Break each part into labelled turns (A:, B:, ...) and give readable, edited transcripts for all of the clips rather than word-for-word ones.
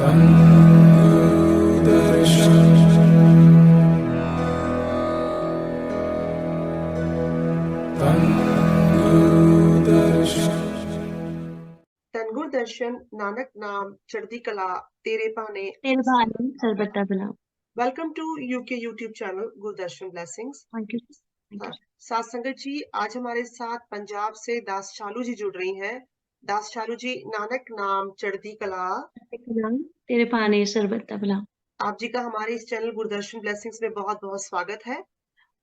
A: तनगुर दर्शन, नानक नाम, चढ़ती कला, तेरे पाने।
B: तेरे भाने सरबत्ता बना।
A: Welcome to UK YouTube channel Gurdarshan blessings.
B: Thank you.
A: साथ संगत जी, आज हमारे साथ पंजाब से दास चालू जी जुड़ रही हैं। दास चालू जी, नानक नाम, चढ़ती कला।
B: तेरे भाने सरबत्ता बना।
A: आप जी का हमारे इस चैनल गुरदर्शन ब्लेसिंग्स में बहुत बहुत स्वागत है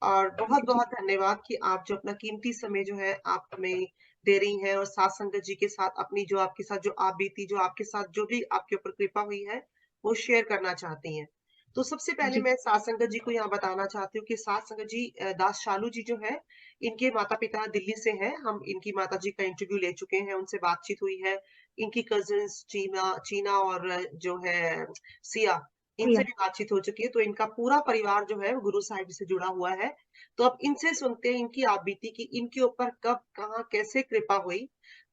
A: और बहुत बहुत धन्यवाद कि आप जो अपना कीमती समय जो है आप हमें दे रही हैं और साथ संगत जी के साथ अपनी जो आपके साथ जो आप बीती, जो आपके साथ जो भी आपके ऊपर कृपा हुई है वो शेयर करना चाहती हैं। तो सबसे पहले
B: जी
A: मैं साथ संगत जी को यहाँ बताना चाहती हूँ कि साथ संगत जी, दास चालू जी जो है, इनके माता पिता दिल्ली से हैं। हम इनकी माता जी का इंटरव्यू ले चुके हैं, उनसे बातचीत हुई है। इनकी कजिन्स चीना चीना और जो है सिया, इनसे
B: भैया।
A: भी बातचीत हो चुकी है। तो इनका पूरा परिवार जो है वो गुरु साहिब से जुड़ा हुआ है। तो अब इनसे सुनते हैं इनकी आप बीती की इनके ऊपर कब कहाँ कैसे कृपा हुई।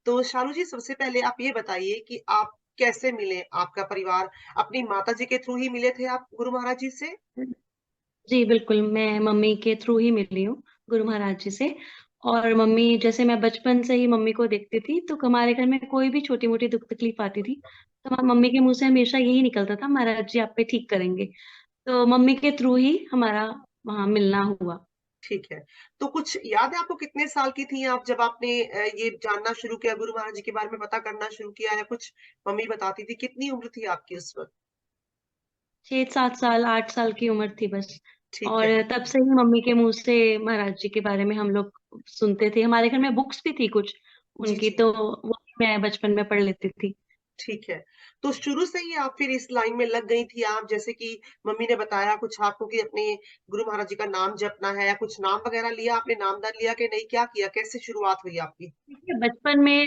A: तो शालू जी, सबसे पहले आप ये बताइए कि आप कैसे मिले, आपका परिवार अपनी माता जी के थ्रू ही मिले थे आप गुरु महाराज जी से?
B: जी बिल्कुल, मैं मम्मी के थ्रू ही मिली हूँ गुरु महाराज जी से। और मम्मी, जैसे मैं बचपन से ही मम्मी को देखती थी, तो हमारे घर में कोई भी छोटी मोटी दुख तकलीफ आती थी तो मम्मी के मुंह से हमेशा यही निकलता था, महाराज जी आप पे ठीक करेंगे। तो मम्मी के थ्रू ही हमारा वहाँ मिलना हुआ।
A: ठीक है। तो कुछ याद है आपको, कितने साल की थी आप जब आपने ये जानना शुरू किया, गुरु महाराज जी के बारे में पता करना शुरू किया, या कुछ मम्मी बताती थी? कितनी उम्र थी आपकी उस वक्त?
B: 6-7 साल, 8 साल की उम्र थी बस।
A: ठीक
B: और
A: है।
B: तब से ही मम्मी के मुंह से महाराज जी के बारे में हम लोग सुनते थे। हमारे घर में बुक्स भी थी कुछ
A: जी
B: उनकी,
A: जी।
B: तो वो भी मैं बचपन में पढ़ लेती थी।
A: ठीक है। तो शुरू से ही आप फिर इस लाइन में लग गई थी आप, जैसे कि मम्मी ने बताया कुछ आपको कि अपने गुरु महाराज जी का नाम जपना है, या कुछ नाम वगैरह लिया आपने, नामदान लिया कि नहीं, क्या किया, कैसे शुरुआत हुई आपकी?
B: देखिए, बचपन में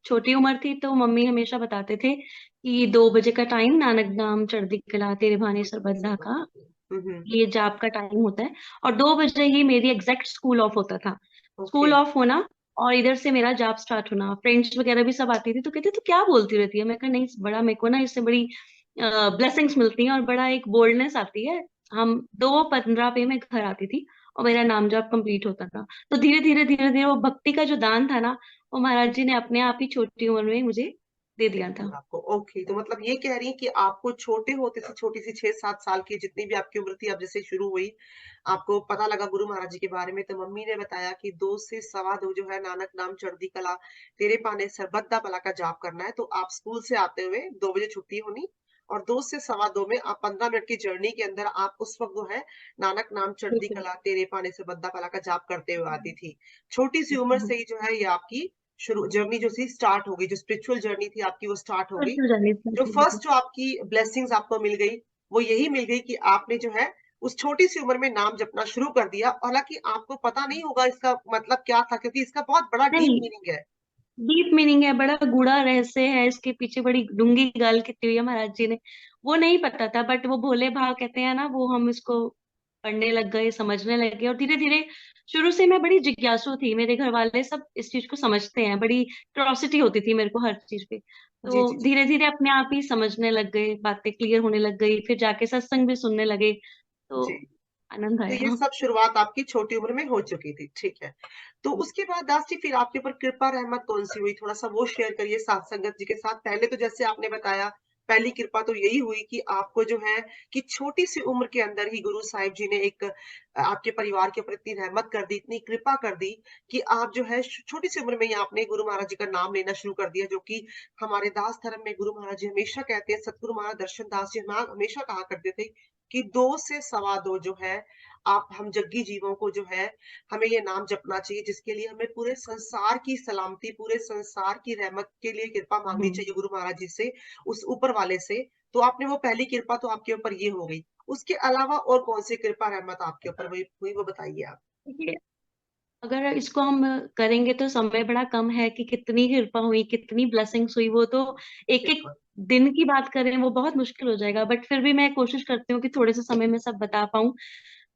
B: छोटी उम्र थी तो मम्मी हमेशा बताते थे कि 2 बजे का टाइम नानक नाम चढ़ती कला तेरे भाने सरबत्ता का,
A: हम्म।
B: ये जाप का टाइम होता है। और 2 बजे ही मेरी एग्जैक्ट स्कूल ऑफ होता था।
A: ओके।
B: स्कूल ऑफ होना और इधर से मेरा जाप स्टार्ट होना, फ्रेंड्स वगैरह भी सब आती थी तो कहते तो क्या बोलती रहती है। मैं कहा नहीं, बड़ा मेरे को ना इससे बड़ी ब्लेसिंग्स मिलती हैं और बड़ा एक बोल्डनेस आती है। हम 2:15 पे मैं घर आती थी और मेरा नाम जाप कंप्लीट होता था। तो धीरे धीरे धीरे धीरे वो भक्ति का जो दान था ना, वो महाराज जी ने अपने आप ही छोटी उम्र में मुझे दे
A: दे
B: दिया था।
A: दिया आपको। ओके, तो मतलब ये कह रही हैं कि आपको छोटे होते से, छोटी सी 6-7 साल की जितनी भी आपकी उम्र थी, अब जैसे शुरू हुई, आपको पता लगा गुरु महाराज जी के बारे में, तो मम्मी ने बताया कि 2 से 2:15 जो है नानक नाम चढ़ती कला तेरे पाने सरबत्ता भला का जाप करना है। तो आप स्कूल से आते हुए 2 बजे छुट्टी होनी, और 2 से 2:15 में आप 15 मिनट की जर्नी के अंदर आप उस वक्त जो है नानक नाम चढ़ती
B: बिल्कुल।
A: कला तेरे पाने सरबत्ता भला का जाप करते हुए आती थी। छोटी सी उम्र से ही जो है ये आपकी शुरू जर्नी जो थी स्टार्ट हो गई, जो स्पिरिचुअल जर्नी थी आपकी वो स्टार्ट हो गई।
B: परसों जाने
A: जो
B: से।
A: फर्स्ट जो आपकी ब्लेसिंग्स आपको मिल गई, वो यही मिल गई कि आपने जो है उस छोटी सी उम्र में नाम जपना शुरू कर दिया। हालांकि आपको पता नहीं होगा इसका मतलब क्या था, क्योंकि इसका बहुत बड़ा डीप
B: नहीं,
A: मीनिंग है।
B: डीप मीनिंग है, बड़ा गूढ़ा रहस्य है इसके पीछे, बड़ी डूंगी गाल की हुई है महाराज जी ने। वो नहीं पता था, बट वो भोले भाव कहते हैं ना, वो हम इसको पढ़ने लग गए, समझने लग गए। और धीरे धीरे, शुरू से मैं बड़ी जिज्ञासु थी, मेरे घर वाले सब इस चीज को समझते हैं, बड़ी क्यूरोसिटी होती थी मेरे को हर चीज पे।
A: जी जी
B: तो
A: जी।
B: धीरे धीरे अपने आप ही समझने लग गए, बातें क्लियर होने लग गई, फिर जाके सत्संग भी सुनने लगे। तो
A: जी।
B: आनंद
A: तो ये
B: आया।
A: सब शुरुआत आपकी छोटी उम्र में हो चुकी थी, ठीक है। तो उसके बाद दास जी फिर आपके ऊपर कृपा रहमत कौन सी हुई, थोड़ा सा वो शेयर करिए साथ संगत जी के साथ। पहले तो जैसे आपने बताया, पहली कृपा तो यही हुई कि आपको जो है कि छोटी सी उम्र के अंदर ही गुरु साहिब जी ने एक आपके परिवार के ऊपर इतनी रहमत कर दी, इतनी कृपा कर दी कि आप जो है छोटी सी उम्र में ही आपने गुरु महाराज जी का नाम लेना शुरू कर दिया। जो कि हमारे दास धर्म में गुरु महाराज जी हमेशा कहते हैं, सतगुरु महाराज दर्शन दास जी हमेशा कहा करते थे कि 2 से 2:15 जो है आप हम जग्गी जीवों को जो है हमें ये नाम जपना चाहिए, जिसके लिए हमें पूरे संसार की सलामती, पूरे संसार की रहमत के लिए कृपा मांगनी
B: हम्म।
A: चाहिए गुरु महाराज जी से, उस ऊपर वाले से। तो आपने वो पहली कृपा तो आपके ऊपर ये हो गई। उसके अलावा और कौन सी कृपा रहमत आपके ऊपर हुई हुई, वो बताइए आप।
B: देखिए, अगर इसको हम करेंगे तो समय बड़ा कम है कि कितनी कृपा हुई, कितनी ब्लेसिंग्स हुई, वो तो एक एक
A: बिल्कुल।
B: दिन की बात करें वो बहुत मुश्किल हो जाएगा। बट फिर भी मैं कोशिश करती हूँ कि थोड़े से समय में सब बता पाऊँ।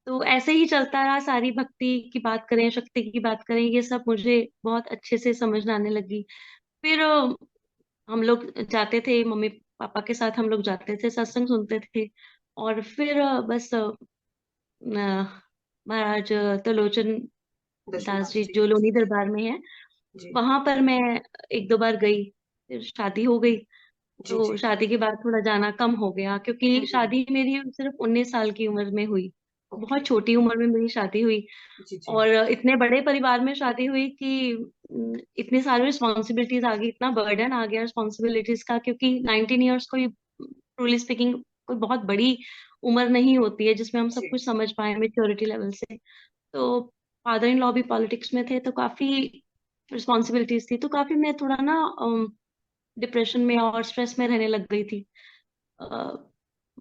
B: तो ऐसे ही चलता रहा, सारी भक्ति की बात करें, शक्ति की बात करें, ये सब मुझे बहुत अच्छे से समझ में आने लगी। फिर हम लोग जाते थे, मम्मी पापा के साथ हम लोग जाते थे, सत्संग सुनते थे। और फिर बस महाराज त्रिलोचन दास
A: दशरथ
B: जी
A: जी।
B: जो लोनी
A: जी
B: दरबार में है,
A: जी
B: वहां पर मैं एक दो बार गई। फिर शादी हो गई,
A: जी
B: तो
A: जी।
B: शादी के बाद थोड़ा जाना कम हो गया, क्योंकि
A: हम्म।
B: शादी मेरी सिर्फ 19 साल की उम्र में हुई।
A: ओके।
B: बहुत छोटी उम्र में मेरी शादी हुई।
A: जी जी।
B: और इतने बड़े परिवार में शादी हुई कि इतनी सारी रिस्पॉन्सिबिलिटीज आ गई, इतना बर्डन आ गया रिस्पॉन्सिबिलिटीज का, क्योंकि 19 ईयर्स कोई, ट्रूली स्पीकिंग, कोई बहुत बड़ी उम्र नहीं होती है जिसमें हम सब
A: जी
B: कुछ समझ पाए मेच्योरिटी लेवल से। तो फादर इन लॉ भी पॉलिटिक्स में थे, तो काफी रिस्पॉन्सिबिलिटीज थी, तो काफी मैं थोड़ा ना डिप्रेशन में और स्ट्रेस में रहने लग गई थी।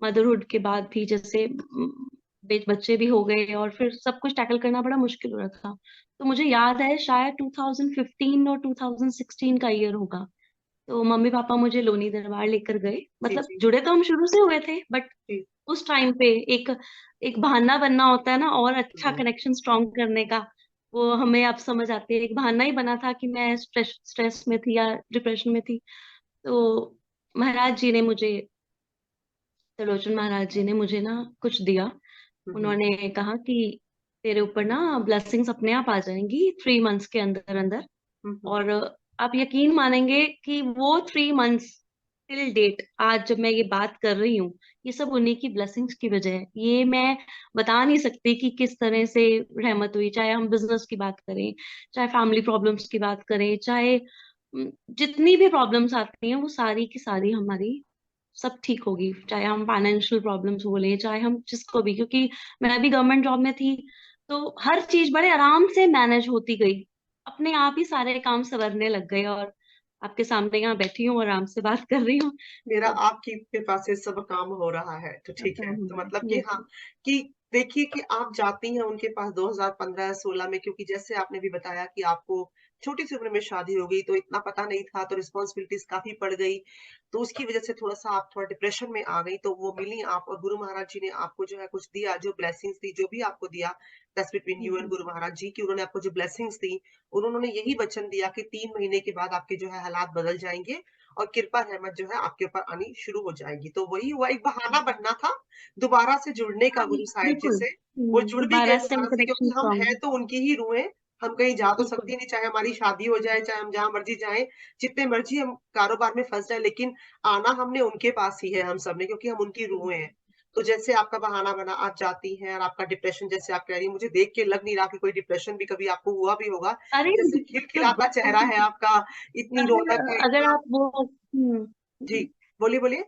B: मदरहुड के बाद भी, जैसे बच्चे भी हो गए और फिर सब कुछ टैकल करना बड़ा मुश्किल हो रहा था। तो मुझे याद है शायद 2015 और 2016 का ईयर होगा। तो मम्मी पापा मुझे लोनी दरबार लेकर गए,
A: जी
B: मतलब
A: जी
B: जुड़े तो हम शुरू से हुए थे, बट
A: जी।
B: उस टाइम पे एक एक बहाना बनना होता है ना, और अच्छा
A: हम्म।
B: कनेक्शन स्ट्रॉन्ग करने का। वो हमें अब समझ आती है, एक बहाना ही बना था कि मैं स्ट्रेस में थी या डिप्रेशन में थी। तो महाराज जी ने मुझे, त्रिलोचन महाराज जी ने मुझे ना कुछ दिया।
A: हम्म।
B: उन्होंने कहा कि तेरे ऊपर ना ब्लेसिंग्स अपने आप आ जाएंगी 3 मंथ्स के अंदर अंदर।
A: हम्म।
B: और आप यकीन मानेंगे कि वो 3 मंथ्स टिल डेट, आज जब मैं ये बात कर रही हूँ, ये सब उन्हीं की ब्लेसिंग्स की वजह है। ये मैं बता नहीं सकती कि किस तरह से रहमत हुई, चाहे हम बिजनेस की बात करें, चाहे फैमिली प्रॉब्लम्स की बात करें, चाहे जितनी भी प्रॉब्लम्स आती हैं वो सारी की सारी हमारी सब ठीक होगी। चाहे हम फाइनेंशियल प्रॉब्लम्स बोले, चाहे हम जिसको भी, क्योंकि मैं भी गवर्नमेंट जॉब में थी, तो हर चीज बड़े आराम से मैनेज होती गई। अपने आप ही सारे काम संवरने लग गए, और आपके सामने यहाँ बैठी हूँ और आराम से बात कर रही हूँ।
A: मेरा
B: सब
A: आपकी कृपा से सब काम हो रहा है, तो
B: सब
A: ठीक
B: काम
A: है।
B: हो
A: तो
B: रहा
A: मतलब
B: है।
A: कि
B: यस।
A: हाँ, कि देखिए कि आप जाती हैं उनके पास 2015-16 में, क्योंकि जैसे आपने भी बताया कि आपको छोटी सी उम्र में शादी हो गई, तो इतना पता नहीं था, तो रिस्पॉन्सिबिलिटीज काफी पड़ गई। तो उसकी वजह से थोड़ा-सा आप थोड़ा डिप्रेशन में आ गई, तो वो मिली आप, और गुरु महाराज जी ने आपको जो है कुछ दिया, जो ब्लेसिंग्स दी, जो भी आपको दिया, दैट्स बिटवीन यू एंड
B: हम्म।
A: गुरु महाराज जी, कि उन्होंने आपको जो ब्लेसिंग्स दी, उन्होंने यही वचन दिया कि 3 महीने के बाद आपके जो है हालात बदल जाएँगे और कृपा रहमत जो है आपके ऊपर आनी शुरू हो जाएगी। तो वही हुआ, एक बहाना बनना था दोबारा से जुड़ने का
B: हाँ,
A: गुरु साहिब जी
B: बिल्कुल।
A: से। वो जुड़ भी गए
B: दोबारा से वो
A: दोबारा से, क्योंकि
B: कनेक्शन
A: हम
B: स्ट्रॉन्ग।
A: हैं तो उनकी ही रूह हैं। हम कहीं जा तो
B: बिल्कुल।
A: सकते नहीं, चाहे हमारी शादी हो जाए, चाहे हम जहाँ मर्ज़ी जाएँ, जितने मर्ज़ी हम कारोबार में फँस जाएँ, लेकिन आना हमने उनके पास ही है हम सब ने, क्योंकि हम उनकी रूहें हैं। तो जैसे आपका बहाना बना, आप जाती हैं और आपका डिप्रेशन, जैसे आप कह रही हैं, मुझे देख के लग नहीं रहा कि कोई डिप्रेशन भी कभी आपको हुआ भी होगा।
B: अरे
A: जैसे
B: तो
A: खिलखिलाता चेहरा है आपका, इतनी
B: अगर
A: रौनक है,
B: अगर
A: इतना।
B: आप वो
A: जी, बोलिए, बोलिए।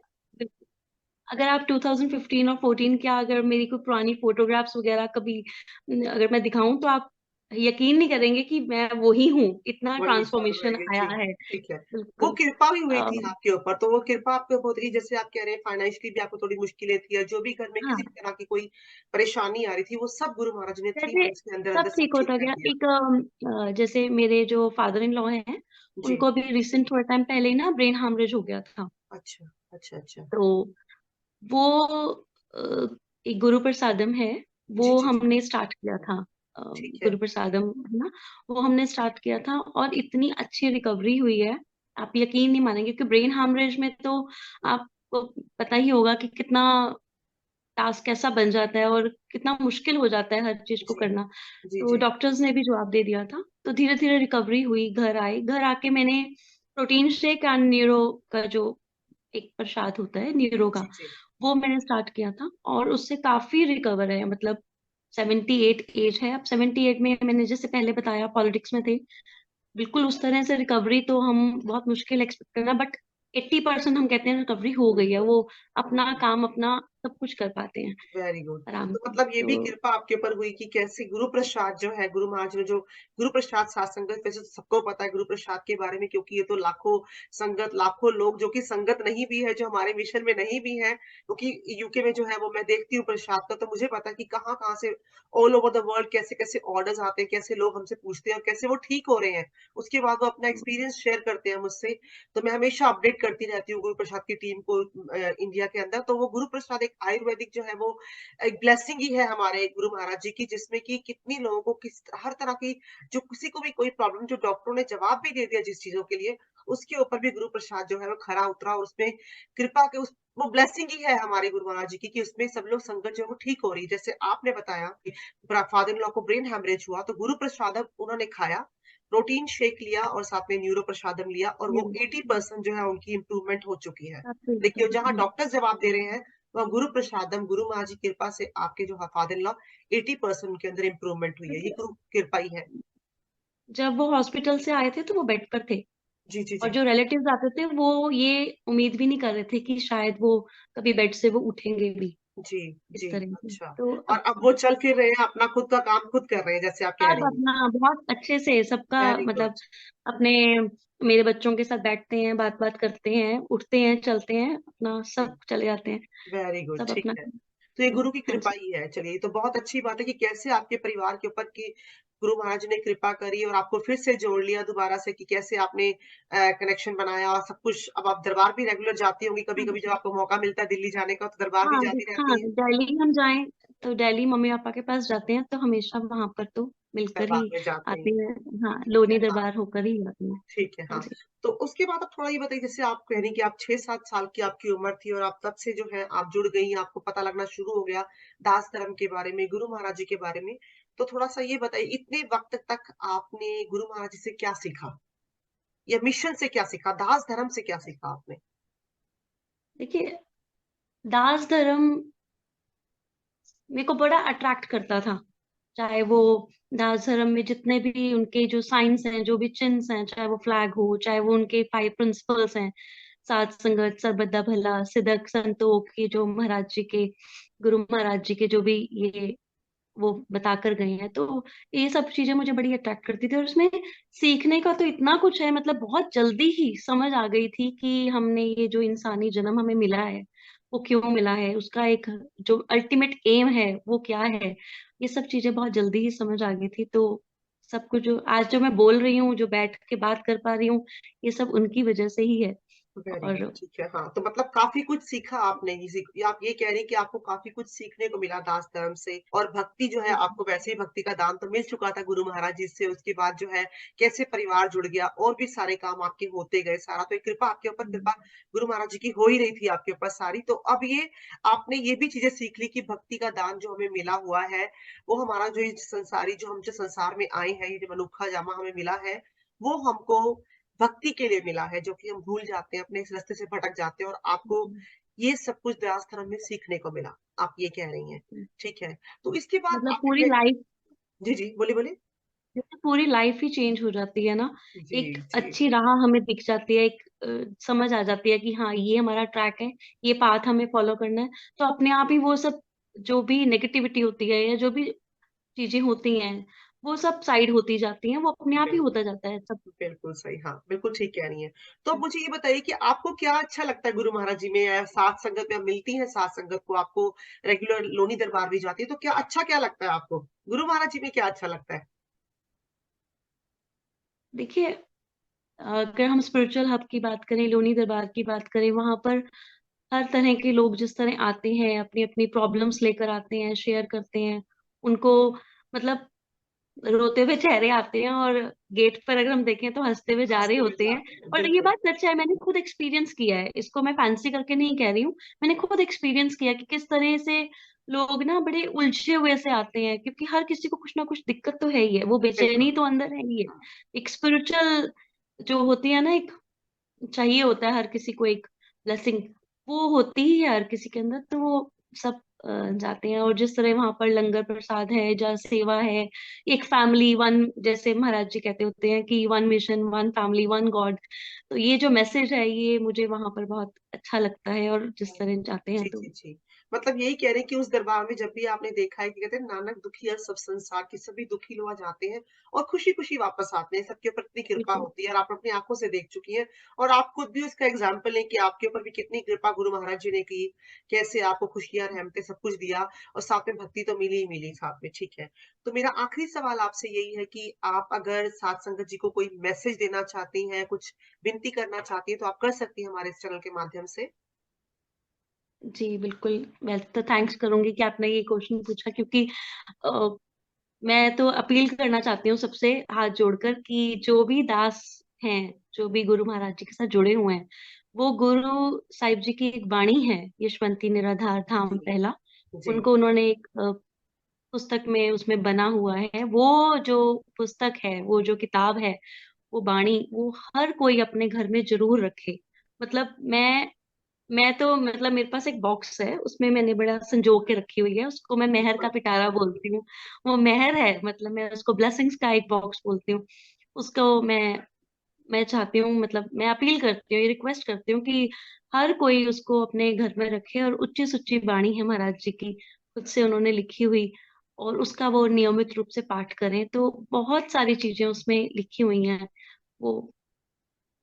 B: अगर आप 2015 और 14 क्या, अगर मेरी कोई पुरानी फोटोग्राफ्स वगैरह कभी अगर मैं दिखाऊं, तो आप यकीन नहीं करेंगे कि मैं वही हूँ। इतना
A: वही इंसान रह
B: ट्रांसफॉर्मेशन
A: गई,
B: आया
A: ठीक,
B: है।
A: ठीक है। वो
B: बिल्कुल।
A: कृपा भी हुई थी
B: अम,
A: आपके ऊपर, तो वो कृपा आपके ऊपर होती, जैसे आप कह रहे हैं फाइनेंशियली भी आपको थोड़ी मुश्किलें थी, या जो भी घर में किसी
B: हाँ,
A: भी तरह की कोई परेशानी आ रही थी, वो सब गुरु महाराज ने 3
B: जैसे
A: मंथ्स के अंदर-अंदर
B: सब
A: सब
B: ठीक
A: ठीक
B: होता
A: कर
B: गया।
A: दिया।
B: एक जैसे मेरे जो फादर इन लॉ हैं,
A: जी।
B: उनको भी रिसेंट थोड़ा टाइम पहले ही ना ब्रेन हैमरेज हो गया था।
A: अच्छा, अच्छा, अच्छा।
B: तो वो अ, एक गुरु प्रसादम है,
A: जी,
B: वो
A: जी, जी।
B: हमने स्टार्ट किया था।
A: ठीक है।
B: गुरु प्रसादम है ना, वो हमने स्टार्ट किया था, और इतनी अच्छी रिकवरी हुई है, आप यकीन नहीं मानेंगे। क्योंकि ब्रेन हैमरेज में तो आपको पता ही होगा कि कितना टास्क कैसा बन जाता है, और कितना मुश्किल हो जाता है हर चीज को
A: जी।
B: करना।
A: जी,
B: तो
A: जी।
B: डॉक्टर्स ने भी जवाब दे दिया था। तो धीरे धीरे रिकवरी हुई, घर आए, घर आके मैंने प्रोटीन शेक एंड न्यूरो का जो एक प्रसाद होता है न्यूरो का,
A: जी, जी।
B: वो मैंने स्टार्ट किया था, और उससे काफी रिकवर है। मतलब 78 एज है अब। 78 में मैंने जैसे पहले बताया पॉलिटिक्स में थे, बिल्कुल उस तरह से रिकवरी तो हम बहुत मुश्किल एक्सपेक्ट करना, बट 80% हम कहते हैं रिकवरी हो गई है। वो अपना
A: ओके।
B: काम अपना सब कुछ कर पाते हैं
A: वेरी गुड।
B: आराम
A: तो
B: से।
A: मतलब ये भी
B: तो
A: कृपा आपके ऊपर हुई कि कैसे गुरु प्रसाद जो है, गुरु महाराज ने जो गुरु प्रसाद सात संगत, वैसे तो सबको पता है गुरु प्रसाद के बारे में, क्योंकि ये तो लाखों संगत, लाखों लोग जो कि संगत नहीं भी है, जो हमारे मिशन में नहीं भी है, क्योंकि यूके में जो है वो मैं देखती हूँ प्रसाद का, तो मुझे पता है कि कहाँ-कहाँ से ऑल ओवर द वर्ल्ड कैसे-कैसे ऑर्डर्स आते हैं, कैसे लोग हमसे पूछते हैं और कैसे वो ठीक हो रहे हैं। उसके बाद वो अपना एक्सपीरियंस शेयर करते हैं मुझसे। तो मैं हमेशा अपडेट करती रहती हूँ गुरु प्रसाद की टीम को इंडिया के अंदर। तो वो गुरु प्रसाद एक आयुर्वेदिक जो है वो एक ब्लेसिंग ही है हमारे गुरु महाराज जी की, जिसमें कि कितनी लोगों को किस हर तरह की, जो किसी को भी कोई प्रॉब्लम, जो डॉक्टरों ने जवाब भी दे दिया जिस चीजों के लिए, उसके ऊपर भी गुरु प्रसाद जो है वो खरा उतरा और उसमें कृपा के उस वो ब्लेसिंग ही है हमारे गुरु महाराज जी की कि उसमें सब लोग संगत जो है वो ठीक हो रही है। जैसे आपने बताया कि फादर इन लॉ को ब्रेन हेमरेज हुआ तो गुरु प्रसादम उन्होंने खाया, प्रोटीन शेक लिया और साथ में न्यूरो प्रसादम लिया और वो 80% जो है उनकी इम्प्रूवमेंट हो चुकी है। देखिए जहाँ डॉक्टर जवाब दे रहे हैं वह गुरु प्रसादम गुरु महाराज की कृपा से आपके जो फादर इन लॉ 80% उनके अंदर इम्प्रूवमेंट हुई है। ये गुरु कृपा ही है।
B: जब वो हॉस्पिटल से आए थे तो वो बेड पर थे,
A: जी जी
B: और
A: जी।
B: जो रिलेटिव्स आते थे वो ये उम्मीद भी नहीं कर रहे थे कि शायद वो कभी बेड से वो उठेंगे भी,
A: जी
B: इस
A: जी।
B: तरह से।
A: अच्छा।
B: तो
A: और
B: अब
A: अब वो चल फिर रहे हैं, अपना खुद का काम खुद कर रहे हैं जैसे आप कह
B: सब
A: रही हैं।
B: अपना बहुत अच्छे से सबका
A: वेरी
B: मतलब
A: गुड।
B: अपने, मेरे बच्चों के साथ बैठते हैं, बात बात करते हैं, उठते हैं, चलते हैं, अपना सब चले जाते हैं,
A: वेरी गुड,
B: सब
A: ठीक
B: अपना।
A: है। तो ये गुरु की
B: हाँ
A: कृपा
B: जी।
A: ही है। चलिए, ये तो बहुत अच्छी बात है कि कैसे आपके परिवार के ऊपर की गुरु महाराज ने कृपा करी और आपको फिर से जोड़ लिया दोबारा से कि कैसे आपने कनेक्शन बनाया और सब कुछ। अब आप दरबार भी रेगुलर जाती होंगी, कभी-कभी जब आपको मौका मिलता है दिल्ली जाने का तो दरबार भी
B: हाँ
A: जाती
B: हाँ,
A: रहती हैं?
B: दिल्ली हम जाएं तो दिल्ली मम्मी पापा के पास जाते हैं, तो हमेशा वहां पर तो मिलकर
A: दरबार
B: ही
A: में जाते
B: आते
A: हैं,
B: हैं। हाँ,
A: ठीक है,
B: लोनी
A: हाँ।
B: दरबार होकर ही आते हैं।
A: ठीक है,
B: हाँ
A: हाँ।
B: जी।
A: तो उसके बाद आप थोड़ा ये बताइए जैसे आप कह रही हैं कि आप 6-7 साल की आपकी उम्र थी और आप तब से जो है आप जुड़ गई, आपको पता लगना शुरू हो गया दास धर्म के बारे में, गुरु महाराज जी के बारे में। तो थोड़ा-सा ये बताइए इतने वक़्त तक आपने गुरु महाराज जी से क्या सीखा? या मिशन से क्या सीखा? दास धर्म से क्या सीखा आपने?
B: देखिए, दास धर्म मेरे को बड़ा अट्रैक्ट करता था। चाहे वो दास धर्म में जितने भी उनके जो साइंस हैं, जो भी चिन्ह्स हैं, चाहे वो फ्लैग हो, चाहे वो उनके 5 प्रिंसिपल्स हैं, सात संगत, सर्वदा भला, सिद्ध संतोख, ये जो महाराज जी के, गुरु महाराज जी के जो भी ये वो बता कर गए हैं, तो ये सब चीजें मुझे बड़ी अट्रैक्ट करती थी। और उसमें सीखने का तो इतना कुछ है, मतलब बहुत जल्दी ही समझ आ गई थी कि हमने ये जो इंसानी जन्म हमें मिला है वो क्यों मिला है, उसका एक जो अल्टीमेट एम है वो क्या है। ये सब चीजें बहुत जल्दी ही समझ आ गई थी। तो सब कुछ जो आज जो मैं बोल रही हूँ, जो बैठ के बात कर पा रही हूँ, ये सब उनकी वजह से ही है।
A: वेरी गुड,
B: और
A: ठीक है, हाँ। तो मतलब काफ़ी कुछ सीखा आपने इसी या आप ये कह रही हैं कि आपको काफ़ी कुछ सीखने को मिला दास धर्म से और भक्ति जो है आपको वैसे ही भक्ति का दान तो मिल चुका था गुरु महाराज जी से, उसके बाद जो है कैसे परिवार जुड़ गया और भी सारे काम आपके होते गए, सारा तो एक कृपा आपके ऊपर कृपा गुरु महाराज जी की हो ही रही थी आपके ऊपर सारी। तो अब ये आपने ये भी चीज़ें सीख ली कि भक्ति का दान जो हमें मिला हुआ है, वो हमारा जो ये संसारी जो हम जो संसार में आए हैं, ये जो मनुक्खा जामा हमें मिला है, वो हमको भक्ति के लिए मिला है, जो कि हम भूल जाते हैं, अपने इस रास्ते से भटक जाते हैं और आपको ये सब कुछ दास धर्म में सीखने को मिला, आप ये कह रही हैं, ठीक है। तो इसके बाद
B: मतलब
A: आपने
B: पूरी
A: कह
B: लाइफ,
A: जी, जी, बोलिए, बोलिए।
B: पूरी लाइफ ही चेंज हो जाती है ना।
A: जी,
B: एक
A: जी,
B: अच्छी राह हमें दिख जाती है, एक समझ आ जाती है कि हाँ ये हमारा ट्रैक है, ये पाथ हमें फॉलो करना है। तो अपने आप ही वो सब जो भी नेगेटिविटी होती है या जो भी चीजें होती हैं, वो सब साइड होती जाती हैं, वो अपने आप ही
A: बिल्कुल,
B: होता जाता है सब।
A: बिल्कुल सही, हाँ, बिल्कुल ठीक कह रही हैं। तो अब मुझे ये बताइए कि आपको क्या अच्छा लगता है गुरु महाराज जी में या सात संगत में आप मिलती हैं सात संगत को, आपको रेगुलर लोनी दरबार भी जाती है, तो क्या अच्छा क्या लगता है आपको? गुरु महाराज जी में क्या अच्छा लगता है?
B: देखिए, अगर हम स्पिरिचुअल हब की बात करें, लोनी दरबार की बात करें, वहां पर हर तरह के लोग जिस तरह आते हैं, अपनी अपनी प्रॉब्लम्स लेकर आते हैं, शेयर करते हैं उनको, मतलब रोते हुए चेहरे आते हैं, और गेट पर अगर हम देखें तो हंसते हुए जा रहे
A: हँसते हुए
B: होते हैं।
A: जाते हैं,
B: और ये
A: बिल्कुल।
B: बात सच है, मैंने खुद एक्सपीरियंस किया है, इसको मैं फैंसी करके नहीं कह रही हूँ। मैंने खुद एक्सपीरियंस किया कि किस तरह से लोग ना बड़े उलझे हुए से आते हैं, क्योंकि हर किसी को कुछ ना कुछ दिक्कत तो है ही है, वो बेचैनी
A: बिल्कुल,
B: तो अंदर है ही है। एक स्पिरिचुअल जो होती है ना, एक चाहिए होता है हर किसी को, एक ब्लेसिंग वो होती ही है हर किसी के अंदर। तो वो सब जाते हैं, और जिस तरह वहां पर लंगर प्रसाद है, जहाँ सेवा है, एक फैमिली वन, जैसे महाराज जी कहते होते हैं कि one mission, one family, one God. तो ये जो मैसेज है, ये मुझे वहां पर बहुत अच्छा लगता है, और जिस तरह जाते हैं
A: जी,
B: तो।
A: जी, जी। मतलब यही कह रहे हैं कि उस दरबार में जब भी आपने देखा है कि कहते हैं नानक दुखिया सब संसार के सभी दुखी लोग जाते हैं और खुशी-खुशी वापस आते हैं, सबके ऊपर इतनी कृपा
B: बिल्कुल।
A: होती है और आप अपनी आँखों से देख चुकी हैं और आप खुद भी उसका एग्ज़ाम्पल हैं कि आपके ऊपर भी कितनी कृपा गुरु महाराज जी ने की, कैसे आपको खुशियाँ, रहमतें सब कुछ दिया और साथ में भक्ति तो मिली ही मिली साथ में, ठीक है। तो मेरा आखिरी सवाल आपसे यही है कि आप अगर साध संगत जी को कोई मैसेज देना चाहती हैं, कुछ विनती करना चाहती हैं, तो आप कर सकती हैं हमारे इस चैनल के माध्यम से।
B: जी बिल्कुल, मैं तो थैंक्स करूंगी कि आपने ये क्वेश्चन पूछा, क्योंकि अ, मैं तो अपील करना चाहती हूँ सबसे हाथ जोड़कर कि जो भी दास हैं, जो भी गुरु महाराज जी के साथ जुड़े हुए हैं, वो गुरु साहिब जी की एक वाणी है, यशवंती निराधार धाम
A: जी,
B: पहला।
A: जी,
B: उनको उन्होंने एक पुस्तक में उसमें बना हुआ है। वो जो पुस्तक है, वो जो किताब है, वो बाणी, वो हर कोई अपने घर में जरूर रखे। मतलब मैं तो मतलब मेरे पास एक बॉक्स है, उसमें मैंने बड़ा संजो के रखी हुई है, उसको मैं मेहर का
A: बिल्कुल,
B: पिटारा बोलती हूँ। वो मेहर है, मतलब मैं उसको ब्लेसिंग्स का एक बॉक्स बोलती हूँ। उसको मैं चाहती हूँ, मतलब मैं अपील करती हूँ, रिक्वेस्ट करती हूँ कि हर कोई उसको अपने घर में रखे, और उच्ची सुच्ची बाणी है महाराज जी की, खुद से उन्होंने लिखी हुई, और उसका वो नियमित रूप से पाठ करें। तो बहुत सारी चीजें उसमें लिखी हुई हैं। वो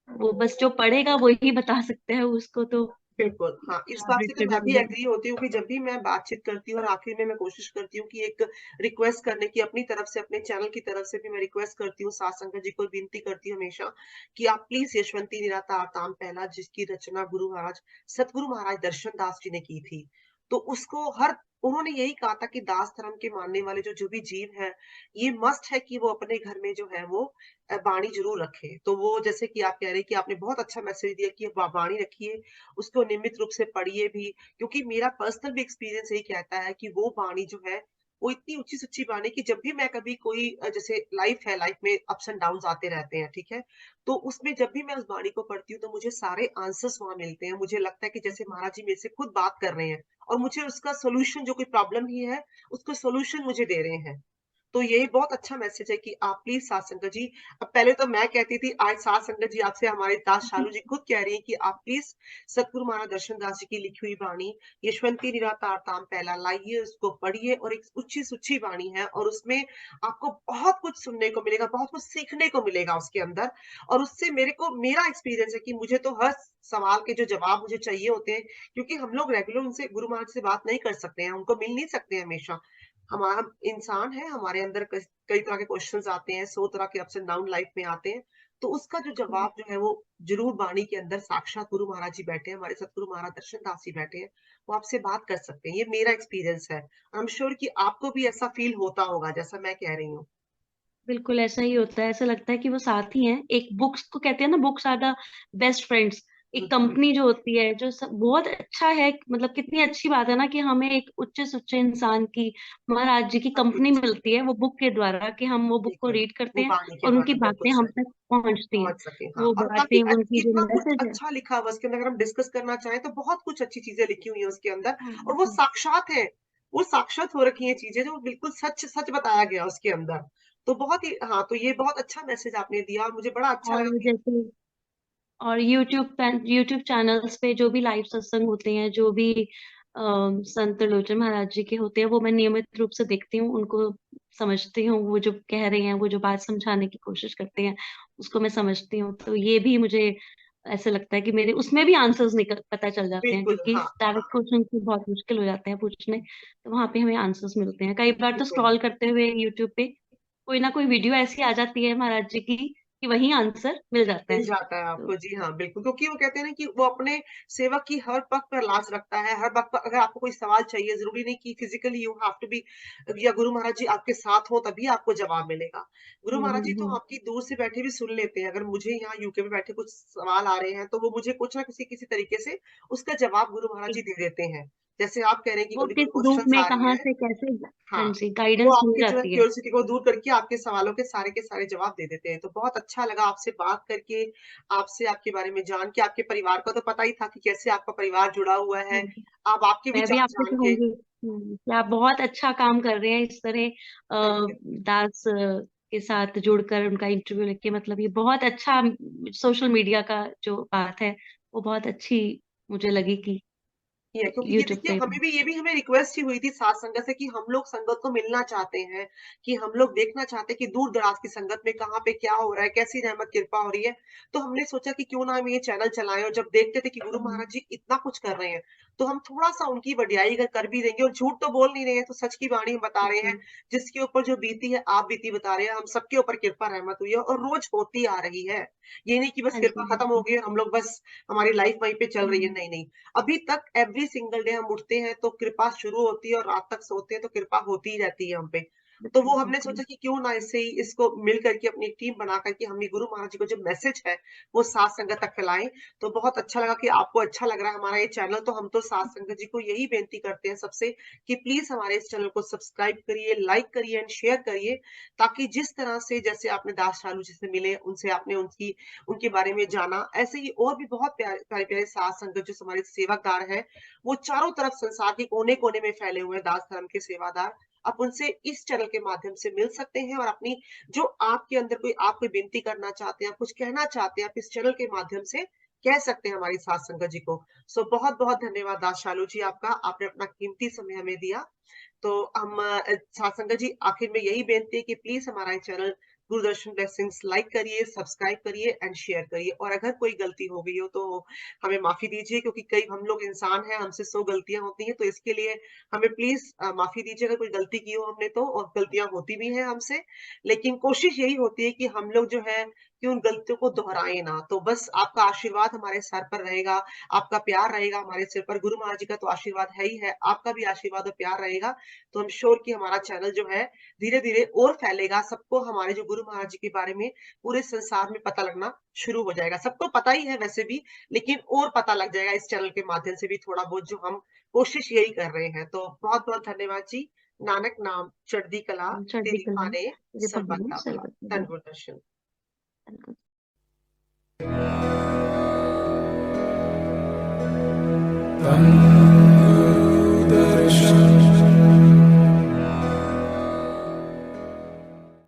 B: वो बस जो पढ़ेगा वो ही बता सकते हैं उसको तो
A: बिल्कुल। हाँ, इस
B: क्या
A: बात से तो मैं
B: रिचुअल
A: भी
B: है।
A: एग्री होती हूँ कि जब भी मैं बातचीत करती हूँ और आखिर में मैं कोशिश करती हूँ कि एक रिक्वेस्ट करने की अपनी तरफ से, अपने चैनल की तरफ से भी मैं रिक्वेस्ट करती हूँ, साथ संगत जी को विनती करती हूँ हमेशा कि आप प्लीज़ यशवंती निरातार ताम पहला, जिसकी रचना गुरु महाराज सतगुरु महाराज दर्शन दास जी ने की थी। तो उसको हर उन्होंने यही कहा था कि दास धर्म के मानने वाले जो भी जीव हैं, ये मस्ट है कि वो अपने घर में जो है वो बाणी ज़रूर रखें। तो वो जैसे कि आप कह रहे हैं कि आपने बहुत अच्छा मैसेज दिया कि बाणी रखिए, उसको नियमित रूप से पढ़िए भी, क्योंकि मेरा पर्सनल भी एक्सपीरियंस यही कहता है कि वो बाणी जो है, वो इतनी ऊँची सच्ची बाणी कि जब भी मैं कभी कोई जैसे लाइफ है, लाइफ में अप्स एंड डाउन्स आते रहते हैं, ठीक है? तो उसमें जब भी मैं उस बाणी को पढ़ती हूँ, तो मुझे सारे आंसर्स वहाँ मिलते हैं। मुझे लगता है कि जैसे महाराज जी मेरे से खुद बात कर रहे हैं और मुझे उसका सॉल्यूशन, जो कोई प्रॉब्लम ही है, उसका सॉल्यूशन मुझे दे रहे हैं। तो ये बहुत अच्छा मैसेज है कि आप प्लीज़ सात संगत जी, अब पहले तो मैं कहती थी, आज सात संगत जी आपसे, हमारे दास शालू जी खुद कह रही हैं कि आप प्लीज़ सतगुरु महाराज दर्शन दास जी की लिखी हुई वाणी यशवंती निरातार ताम पहला लाइए, उसको पढ़िए, और एक ऊँची-सुच्छी वाणी है और उसमें आपको बहुत कुछ सुनने को मिलेगा, बहुत कुछ सीखने को मिलेगा उसके अंदर। और उससे मेरा एक्सपीरियंस है कि मुझे तो हर सवाल के जो जवाब मुझे चाहिए होते हैं, क्योंकि हम लोग रेगुलर उनसे, गुरु महाराज से बात नहीं कर सकते हैं, उनको मिल नहीं सकते हैं हमेशा। हमारा इंसान है, हमारे अंदर कई तरह के क्वेश्चंस आते हैं, 100 तरह के अप्स एंड डाउन लाइफ में आते हैं। तो उसका जो जवाब जो है वो ज़रूर वाणी के अंदर साक्षात गुरु महाराज जी बैठे हैं, हमारे सतगुरु महाराज दर्शन दास जी बैठे हैं, वो आपसे बात कर सकते हैं। ये मेरा एक्सपीरियंस है। आई एम श्योर कि आपको भी ऐसा फील होता होगा जैसा मैं कह रही हूँ।
B: बिल्कुल ऐसा ही होता है, ऐसा लगता है कि वो साथ ही हैं। एक बुक्स को कहते हैं ना, books are the best friends. एक
A: बिल्कुल,
B: कंपनी जो होती है, जो सब बहुत अच्छा है, मतलब कितनी अच्छी बात है ना कि हमें एक उच्च सुच्चे इंसान की, महाराज जी की कंपनी
A: बिल्कुल,
B: मिलती है वो बुक के द्वारा, कि हम वो बुक को
A: बिल्कुल।
B: रीड करते
A: वो
B: हैं
A: वाणी के
B: और उनकी
A: द्वारा बिल्कुल
B: बातें हम
A: सही।
B: तक पहुंचती
A: समझ
B: हैं।
A: सके, हाँ।
B: वो
A: और
B: बातें,
A: काफ़ी
B: उनकी जो
A: कितना कुछ
B: मैसेज है।
A: अच्छा लिखा हुआ है उसके अंदर, अगर हम डिस्कस करना चाहें तो बहुत कुछ अच्छी चीज़ें लिखी हुई हैं उसके अंदर, और वो
B: हाँ,
A: साक्षात है। वो साक्षात हो रखी हैं चीज़ें, जो बिल्कुल सच सच बताया गया है उसके अंदर। तो बहुत ही, हाँ, तो ये बहुत अच्छा मैसेज आपने दिया और मुझे बड़ा अच्छा लगा
B: और
A: कि
B: जैसे, और यूट्यूब चैनल्स पे जो भी लाइव सत्संग होते हैं, जो भी संत लोचन महाराज जी के होते हैं, वो मैं नियमित रूप से देखती हूँ, उनको समझती हूँ। वो जो कह रहे हैं, वो जो बात समझाने की कोशिश करते हैं, उसको मैं समझती हूँ। तो ये भी मुझे ऐसा लगता है कि मेरे उसमें भी आंसर्स निकल पता चल जाते हैं,
A: बिल्कुल,
B: क्योंकि
A: हाँ, हाँ,
B: डायरेक्ट क्वेश्चन तो बहुत मुश्किल हो जाते हैं पूछने, तो वहां पे हमें आंसर्स मिलते हैं। कई बार तो
A: बिल्कुल।
B: स्क्रॉल करते हुए यूट्यूब पे कोई ना कोई वीडियो ऐसी आ जाती है महाराज जी की, कि वही आंसर मिल जाता
A: मिल
B: है।
A: जाता है
B: तो
A: आपको, जी हाँ, बिल्कुल, क्योंकि वो कहते हैं ना कि वो अपने सेवक की हर पग पर लाज रखता है, हर पग पर अगर आपको कोई सवाल चाहिए, ज़रूरी नहीं कि physically you have to be, या गुरु महाराज जी आपके साथ हों तभी आपको जवाब मिलेगा। गुरु महाराज जी तो
B: हम्म।
A: आपकी दूर से बैठे भी सुन लेते हैं, अगर मुझे यहाँ यूके में बैठे कुछ सवाल आ रहे हैं, तो वो मुझे कुछ ना किसी किसी तरीके से उसका जवाब गुरु महाराज जी दे देते हैं। जैसे आप कह रहे हैं कि
B: वो
A: कभी कोई
B: किस रूप
A: क्वेश्चन्स
B: में,
A: आ रही
B: कहाँ
A: हैं,
B: से, कैसे, हाँ
A: हाँ,
B: जी,
A: वो
B: गाइडेंस मिल
A: आपके जो है
B: जाती है।
A: क्यूरियोसिटी को दूर करके आपके सवालों के सारे जवाब दे देते हैं। तो बहुत अच्छा लगा आपसे बात करके, आपसे आपके बारे में जान के, आपके परिवार का तो पता ही था कि कैसे आपका परिवार जुड़ा हुआ है।
B: हम्म।
A: अब आपके
B: मैं भी
A: विचार
B: आपसे
A: जान के,
B: कहूंगी कि आप बहुत अच्छा काम कर रहे हैं इस तरह,
A: थैंक यू।
B: दास के साथ जुड़कर उनका इंटरव्यू लेके, मतलब ये बहुत अच्छा सोशल मीडिया का जो बात है, वो बहुत अच्छी मुझे लगी कि
A: ये क्योंकि ये
B: यूट्यूब
A: देखिए,
B: पे।
A: ये भी हमें रिक्वेस्ट ही हुई थी साथ संगत से कि हम लोग संगत को मिलना चाहते हैं, कि हम लोग देखना चाहते हैं कि दूर दराज की संगत में कहाँ पे क्या हो रहा है, कैसी रहमत कृपा हो रही है। तो हमने सोचा कि क्यों ना हम ये चैनल चलाएं, और जब देखते थे कि गुरु
B: हम्म।
A: महाराज जी इतना कुछ कर रहे हैं, तो हम थोड़ा सा उनकी वडियाई अगर कर भी देंगे, और झूठ तो बोल नहीं रहे हैं, तो सच की वाणी हम बता रहे हैं।
B: जी।
A: जिसके ऊपर जो बीती है, आप बीती बता रहे हैं, हम सबके ऊपर कृपा रहमत हुई है और रोज होती आ रही है। ये नहीं कि बस
B: हाँ
A: कृपा
B: जी, हाँ
A: खत्म हो
B: जी।
A: गई और हम लोग बस, हमारी लाइफ वहीं पे चल रही है,
B: हम्म।
A: नहीं नहीं। अभी तक एवरी सिंगल डे हम उठते हैं तो कृपा शुरू होती है, और रात तक सोते हैं तो कृपा होती ही रहती है हम पे। तो
B: बिल्कुल
A: वो हमने
B: बिल्कुल।
A: सोचा कि क्यों ना इससे ही इसको मिल करके अपनी टीम बना करके हम ये गुरु महाराज जी का जो मैसेज है वो साथ संगत तक फैलाएं। तो बहुत अच्छा लगा कि आपको अच्छा लग रहा है हमारा ये चैनल। तो हम तो साथ संगत जी को यही बेनती करते हैं सबसे कि प्लीज हमारे इस चैनल को सब्सक्राइब करिए, लाइक करिए एंड शेयर करिए, ताकि जिस तरह से जैसे आपने दास चालू जी से मिले, उनसे आपने उनकी उनके बारे में जाना, ऐसे ही और भी बहुत प्यारे प्यारे प्यारे साथ संगत जो हमारे सेवादार है, वो चारों तरफ संसार के कोने कोने में फैले हुए हैं दास धर्म के सेवादार। आप उनसे इस चैनल के माध्यम से मिल सकते हैं और अपनी जो आपके अंदर कोई आप कोई विनती करना चाहते हैं, कुछ कहना चाहते हैं, आप इस चैनल के माध्यम से कह सकते हैं हमारी साथ संगत जी को। सो बहुत बहुत धन्यवाद दास शालू जी आपका, आपने अपना कीमती समय हमें दिया। तो हम साथ संगत जी आखिर में यही बेनती है कि प्लीज हमारा ये चैनल दूरदर्शन ब्लेसिंग्स लाइक करिए, सब्सक्राइब करिए एंड शेयर करिए। और अगर कोई गलती हो गई हो तो हमें माफी दीजिए, क्योंकि कई हम लोग इंसान हैं, हमसे 100 गलतियां होती हैं। तो इसके लिए हमें प्लीज माफी दीजिए अगर कोई गलती की हो हमने तो, और गलतियां होती भी हैं हमसे। लेकिन कोशिश यही होती है कि हम लोग जो है कि उन गलतियों को दोहराए ना। तो बस आपका आशीर्वाद हमारे सर पर रहेगा, आपका प्यार रहेगा हमारे सिर पर। गुरु महाराज जी का तो आशीर्वाद है ही है, आपका भी आशीर्वाद और प्यार रहेगा। तो हम श्योर कि हमारा चैनल जो है धीरे-धीरे और फैलेगा। सबको हमारे जो गुरु महाराज जी के बारे में पूरे संसार में पता लगना शुरू हो जाएगा। सबको पता ही है वैसे भी, लेकिन और पता लग जाएगा इस चैनल के माध्यम से भी थोड़ा बहुत, जो हम कोशिश यही कर रहे हैं। तो बहुत-बहुत धन्यवाद जी। नानक नाम चढ़दी कला,
B: चढ़ती
A: तेरी
B: कला
A: बाने
B: तेरे
A: संबंध
B: बहाने
A: का भला।
B: सरबत
A: धन
B: भला।
A: गुरु दर्शन।
C: Tam